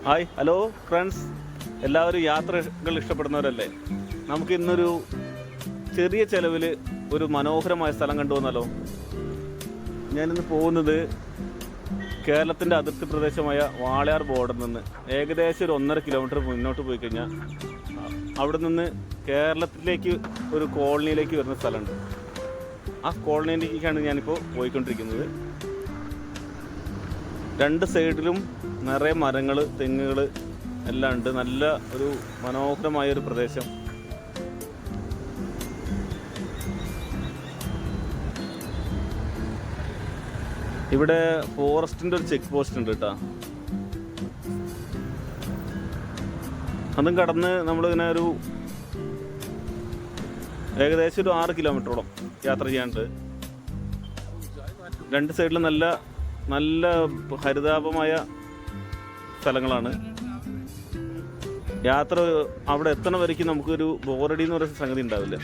Hi hello friends, എല്ലാവരും യാത്രകൾ ഇഷ്ടപ്പെടുന്നവരല്ലേ? നമുക്ക് ഇന്നൊരു ചെറിയ ചിലവിൽ ഒരു മനോഹരമായ സ്ഥലം കണ്ടുവന്നാലോ? ഞാനിന്ന് പോകുന്നത് കേരളത്തിൻ്റെ അതിർത്തി പ്രദേശമായ വാളയാർ ബോർഡറിൽ നിന്ന് ഏകദേശം ഒരു 1.5 കിലോമീറ്റർ മുന്നോട്ട് പോയി കഴിഞ്ഞാൽ അവിടെ നിന്ന് കേരളത്തിലേക്ക് ഒരു കോളനിയിലേക്ക് വരുന്ന സ്ഥലമുണ്ട്. ആ കോളനിയിലേക്കാണ് ഞാനിപ്പോൾ പോയിക്കൊണ്ടിരിക്കുന്നത്. രണ്ട് സൈഡിലും നിറയെ മരങ്ങൾ, തെങ്ങുകൾ എല്ലാം ഉണ്ട്. നല്ല ഒരു മനോഹരമായൊരു പ്രദേശം. ഇവിടെ ഫോറസ്റ്റിൻ്റെ ഒരു ചെക്ക് പോസ്റ്റ് ഉണ്ട് കേട്ടോ. അതും കടന്ന് നമ്മളിങ്ങനെ ഒരു ഏകദേശം ഒരു 6 കിലോമീറ്ററോളം യാത്ര ചെയ്യാനുണ്ട്. രണ്ട് സൈഡിലും നല്ല ഹരിതാപമായ സ്ഥലങ്ങളാണ്. യാത്ര അവിടെ എത്തണ വരയ്ക്കും നമുക്കൊരു ബോറടി എന്ന് പറയുന്ന സംഗതി ഉണ്ടാവില്ല.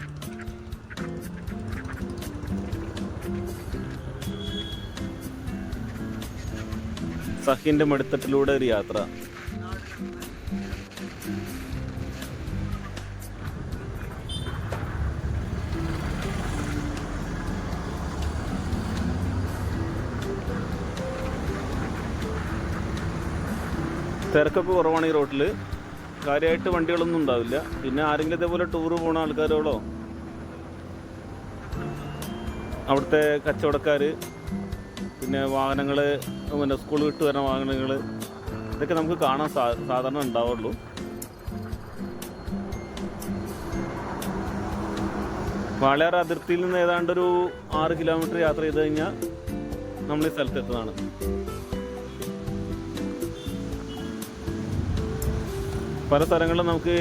സഖിൻ്റെ മടിത്തട്ടിലൂടെ ഒരു യാത്ര. തിരക്കൊക്കെ കുറവാണ് ഈ റോട്ടിൽ. കാര്യമായിട്ട് വണ്ടികളൊന്നും ഉണ്ടാവില്ല. പിന്നെ ആരെങ്കിലും ഇതേപോലെ ടൂറ് പോകുന്ന ആൾക്കാരോളോ അവിടുത്തെ കച്ചവടക്കാർ, പിന്നെ വാഹനങ്ങൾ, പിന്നെ സ്കൂൾ വിട്ട് വരുന്ന വാഹനങ്ങൾ, ഇതൊക്കെ നമുക്ക് കാണാൻ സാധാരണ ഉണ്ടാവുള്ളൂ. വാളയാർ അതിർത്തിയിൽ നിന്ന് ഏതാണ്ടൊരു 6 കിലോമീറ്റർ യാത്ര ചെയ്ത് കഴിഞ്ഞാൽ നമ്മൾ ഈ സ്ഥലത്തെത്തുന്നതാണ്. പല സ്ഥലങ്ങളിലും നമുക്ക്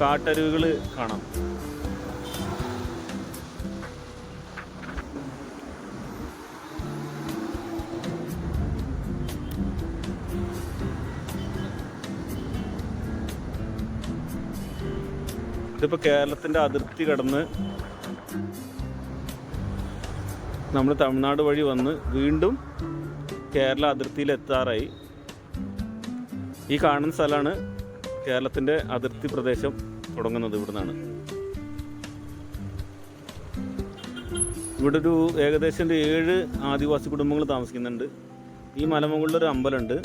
കാട്ടരുവികൾ കാണാം. ഇതിപ്പോൾ കേരളത്തിൻ്റെ അതിർത്തി കടന്ന് നമ്മൾ തമിഴ്നാട് വഴി വന്ന് വീണ്ടും കേരള അതിർത്തിയിൽ എത്താറായി. ഈ കാണുന്ന സ്ഥലമാണ് കേരളത്തിൻ്റെ അതിർത്തി പ്രദേശം തുടങ്ങുന്നത്. ഇവിടുന്നാണ്. ഇവിടെ ഒരു ഏകദേശം 7 ആദിവാസി കുടുംബങ്ങൾ താമസിക്കുന്നുണ്ട്. ഈ മലമുകളിലൊരു അമ്പലമുണ്ട്.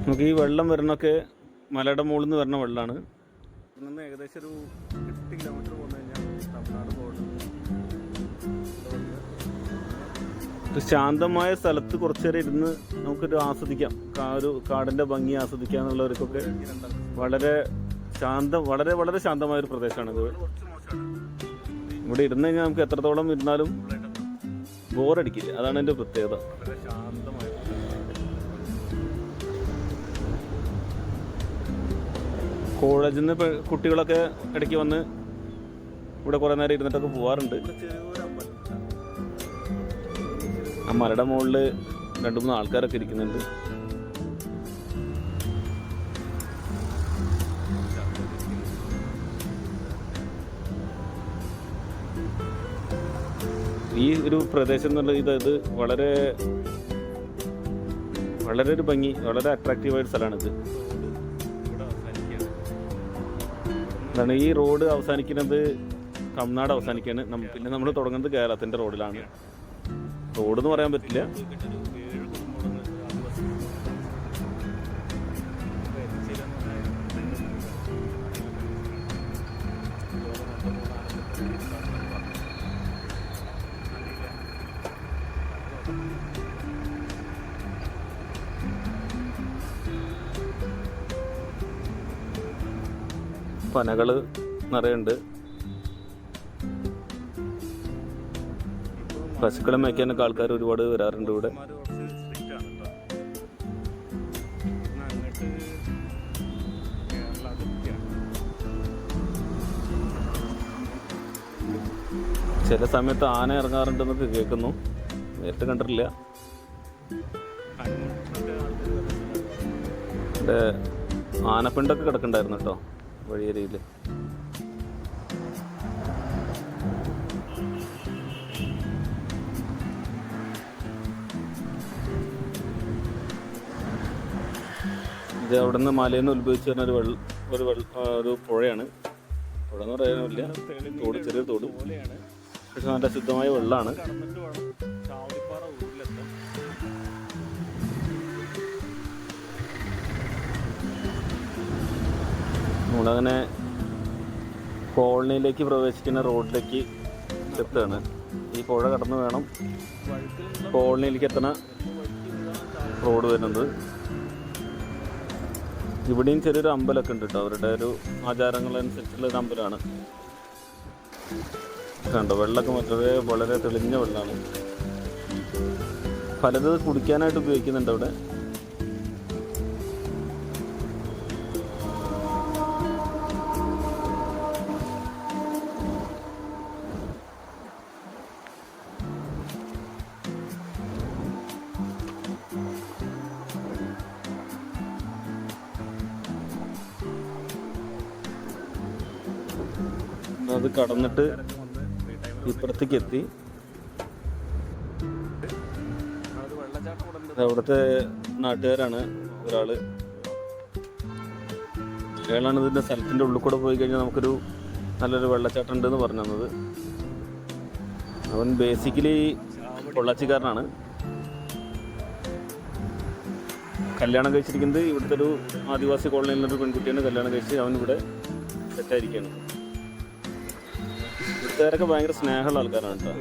നമുക്ക് ഈ വെള്ളം വരണമൊക്കെ മലയുടെ മുകളിൽ നിന്ന് വരുന്ന വെള്ളമാണ്. ഇവിടെ നിന്ന് ഏകദേശം ഒരു 8 കിലോമീറ്റർ പോന്നു കഴിഞ്ഞാൽ തമിഴ്നാട് ബോർഡർ. ശാന്തമായ സ്ഥലത്ത് കുറച്ചു നേരം ഇരുന്ന് നമുക്കൊരു ആസ്വദിക്കാം. ഒരു കാടിൻ്റെ ഭംഗി ആസ്വദിക്കുക എന്നുള്ളവർക്കൊക്കെ വളരെ വളരെ ശാന്തമായൊരു പ്രദേശമാണിത്. ഇവിടെ ഇരുന്ന് കഴിഞ്ഞാൽ നമുക്ക് എത്രത്തോളം ഇരുന്നാലും ബോറടിക്കില്ല. അതാണ് എൻ്റെ പ്രത്യേകത. കോളേജിൽ നിന്ന് കുട്ടികളൊക്കെ ഇടയ്ക്ക് വന്ന് ഇവിടെ കുറേ നേരം ഇരുന്നിട്ടൊക്കെ പോകാറുണ്ട്. ആ മലയുടെ മുകളിൽ 2-3 ആൾക്കാരൊക്കെ ഇരിക്കുന്നുണ്ട്. ഈ ഒരു പ്രദേശം എന്നുള്ള ഇത് വളരെ ഒരു ഭംഗി, വളരെ അട്രാക്റ്റീവായൊരു സ്ഥലമാണിത്. എന്താണ് ഈ റോഡ് അവസാനിക്കുന്നത് തമിഴ്നാട് അവസാനിക്കുകയാണ്. പിന്നെ നമ്മൾ തുടങ്ങുന്നത് കേരളത്തിൻ്റെ റോഡിലാണ്. റോഡെന്ന് പറയാൻ പറ്റില്ല. പനകൾ നിറയുണ്ട്. പശുക്കളെ മേയ്ക്കാനൊക്കെ ആൾക്കാർ ഒരുപാട് വരാറുണ്ട് ഇവിടെ. ചില സമയത്ത് ആന ഇറങ്ങാറുണ്ടെന്നൊക്കെ കേൾക്കുന്നു. നേരിട്ട് കണ്ടിട്ടില്ല. ഇവിടെ ആനപ്പിണ്ടൊക്കെ കിടക്കണ്ടായിരുന്നു കേട്ടോ വഴിയരിയിൽ. ഇത് അവിടെ നിന്ന് മലയിൽ നിന്ന് ഉത്ഭവിച്ച് വരുന്ന ഒരു പുഴയാണ്. പുഴ എന്ന് പറയാനില്ല, തോട്, ചെറിയ തോട്, പക്ഷെ നല്ല ശുദ്ധമായ വെള്ളമാണ്. നമ്മളങ്ങനെ കോളനിയിലേക്ക് പ്രവേശിക്കുന്ന റോഡിലേക്ക് എത്തുകയാണ്. ഈ പുഴ കടന്ന് വേണം കോളനിയിലേക്ക് എത്തണ റോഡ് വരുന്നത്. ഇവിടെയും ചെറിയൊരു അമ്പലമൊക്കെ ഉണ്ട് കേട്ടോ, അവരുടെ ഒരു ആചാരങ്ങളനുസരിച്ചുള്ള ഒരു അമ്പലമാണ്. കണ്ടോ, വെള്ളമൊക്കെ വളരെ തെളിഞ്ഞ വെള്ളമാണ്. പലത് കുടിക്കാനായിട്ട് ഉപയോഗിക്കുന്നുണ്ട് അവിടെ. അത് കടന്നിട്ട് ഇപ്പുറത്തേക്ക് എത്തി. അവിടുത്തെ നാട്ടുകാരാണ് ഒരാള്. അയാളാണ് ഇതിൻ്റെ സ്ഥലത്തിൻ്റെ ഉള്ളിൽ കൂടെ പോയി കഴിഞ്ഞാൽ നമുക്കൊരു നല്ലൊരു വെള്ളച്ചാട്ടം ഉണ്ടെന്ന് പറഞ്ഞു തന്നത്. അവൻ ബേസിക്കലി പൊള്ളാച്ചിക്കാരനാണ്. കല്യാണം കഴിച്ചിരിക്കുന്നത് ഇവിടുത്തെ ഒരു ആദിവാസി കോളനിയിലൊരു പെൺകുട്ടിയാണ് കല്യാണം കഴിച്ച് അവൻ ഇവിടെ സെറ്റായിരിക്കുകയാണ്. ഇവിടുത്തുകാരൊക്കെ ഭയങ്കര സ്നേഹമുള്ള ആൾക്കാരാണ് കേട്ടോ.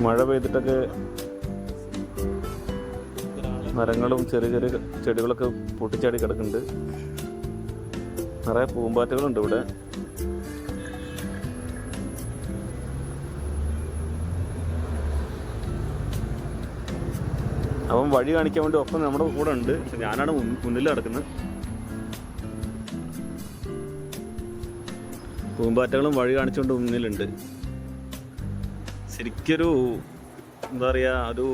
മഴ പെയ്തിട്ടൊക്കെ മരങ്ങളും ചെറിയ ചെറിയ ചെടികളൊക്കെ പൊട്ടിച്ചാടി കിടക്കുന്നുണ്ട്. നിറയെ പൂമ്പാറ്റകളുണ്ട് ഇവിടെ. അവൻ വഴി കാണിക്കാൻ വേണ്ടി ഒപ്പം നമ്മുടെ കൂടെ ഉണ്ട്. പക്ഷെ ഞാനാണ് മുന്നിൽ നടക്കുന്നത്. പൂമ്പാറ്റകളും വഴി കാണിച്ചുകൊണ്ട് മുന്നിലുണ്ട്. ശരിക്കൊരു എന്താ പറയുക, ഒരു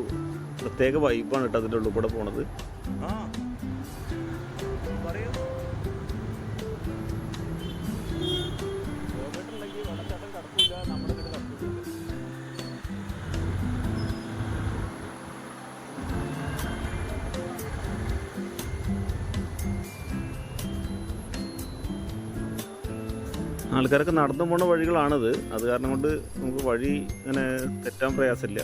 പ്രത്യേക വൈബാണ് കേട്ടോ അതിൻ്റെ ഉള്ളിൽ കൂടെ പോണത്. ആൾക്കാരൊക്കെ നടന്നു പോണ വഴികളാണിത്. അത് കാരണം കൊണ്ട് നമുക്ക് വഴി ഇങ്ങനെ തെറ്റാൻ പ്രയാസമില്ല.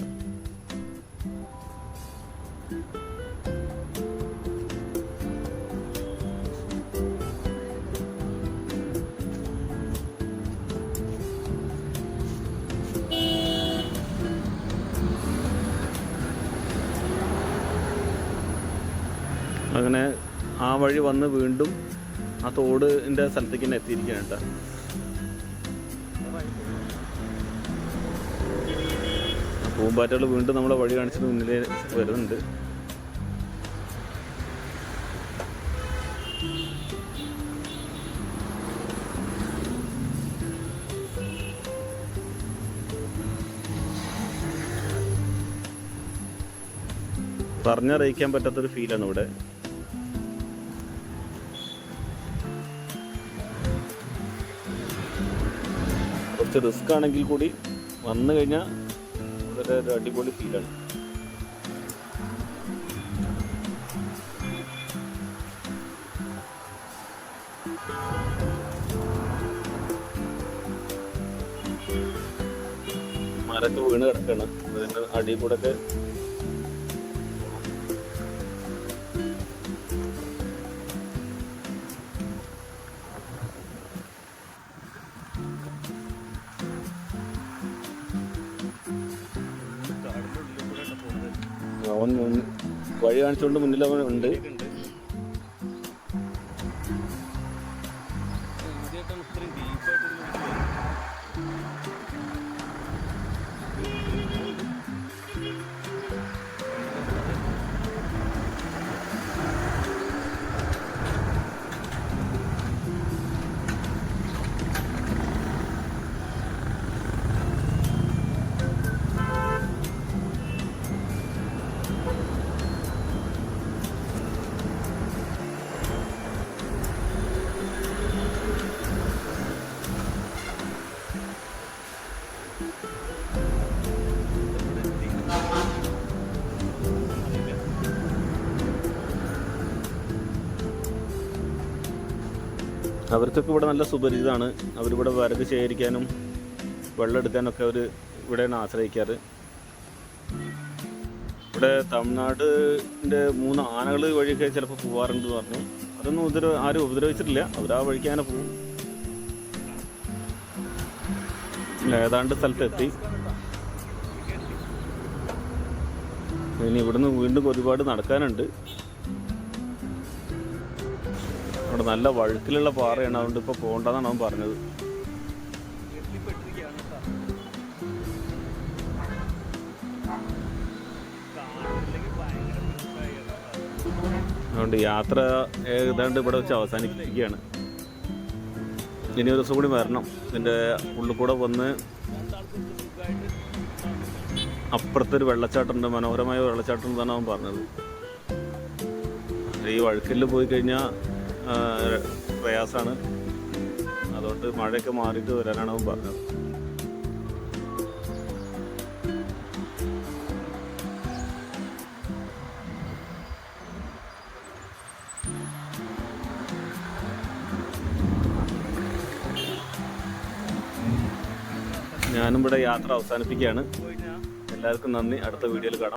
അങ്ങനെ ആ വഴി വന്ന് വീണ്ടും ആ തോടിൻ്റെ സ്ഥലത്തേക്ക് തന്നെ എത്തിയിരിക്കുകയാണ് കേട്ടോ. പൂമ്പാറ്റകൾ വീണ്ടും നമ്മളെ വഴി കാണിച്ചിട്ട് മുന്നിൽ വരുന്നുണ്ട്. പറഞ്ഞറിയിക്കാൻ പറ്റാത്തൊരു ഫീലാണ് ഇവിടെ. കുറച്ച് റിസ്ക് ആണെങ്കിൽ കൂടി വന്നു കഴിഞ്ഞാൽ ഒരു അടിപൊളി ഫീലാണ്. മരൊക്കെ വീണ് കിടക്കാണ്. അതിൻ്റെ അടിയിൽ കൂടെ ഒക്കെ അവൻ വഴി കാണിച്ചുകൊണ്ട് മുന്നിൽ അവൻ ഉണ്ട്. അവർക്കൊക്കെ ഇവിടെ നല്ല സുപരിചിതമാണ്. അവരിവിടെ വിറക് ശേഖരിക്കാനും വെള്ളം എടുക്കാനൊക്കെ അവർ ഇവിടെയാണ് ആശ്രയിക്കാറ്. ഇവിടെ തമിഴ്നാടിൻ്റെ 3 ആനകൾ വഴിയൊക്കെ ചിലപ്പോൾ പോവാറുണ്ടെന്ന് പറഞ്ഞു. അതൊന്നും ആരും ഉപദ്രവിച്ചിട്ടില്ല. അവർ ആ വഴിക്ക് അങ്ങനെ പോകും. ഏതാണ്ട് സ്ഥലത്തെത്തി. ഇനി ഇവിടുന്ന് വീണ്ടും ഒരുപാട് നടക്കാനുണ്ട്. അവിടെ നല്ല വഴുക്കിലുള്ള പാറയാണ്, അതുകൊണ്ട് ഇപ്പോൾ പോകണ്ടെന്നാണ് അവൻ പറഞ്ഞത്. അതുകൊണ്ട് യാത്ര ഏതാണ്ട് ഇവിടെ വെച്ച് അവസാനിപ്പിക്കുകയാണ്. ഇനി ഒരു ദിവസം കൂടി വരണം. ഇതിൻ്റെ ഉള്ളിൽ കൂടെ വന്ന് അപ്പുറത്തൊരു വെള്ളച്ചാട്ടമുണ്ട്, മനോഹരമായ വെള്ളച്ചാട്ടം എന്നാണ് അവൻ പറഞ്ഞത്. ഈ വഴുക്കലിൽ പോയി കഴിഞ്ഞാൽ പ്രയാസമാണ്. അതുകൊണ്ട് മഴയൊക്കെ മാറിയിട്ട് വരാനാണ് അവൻ പറഞ്ഞത്. ഞാനും ഇവിടെ യാത്ര അവസാനിപ്പിക്കുകയാണ്. എല്ലാവർക്കും നന്ദി. അടുത്ത വീഡിയോയിൽ കാണാം.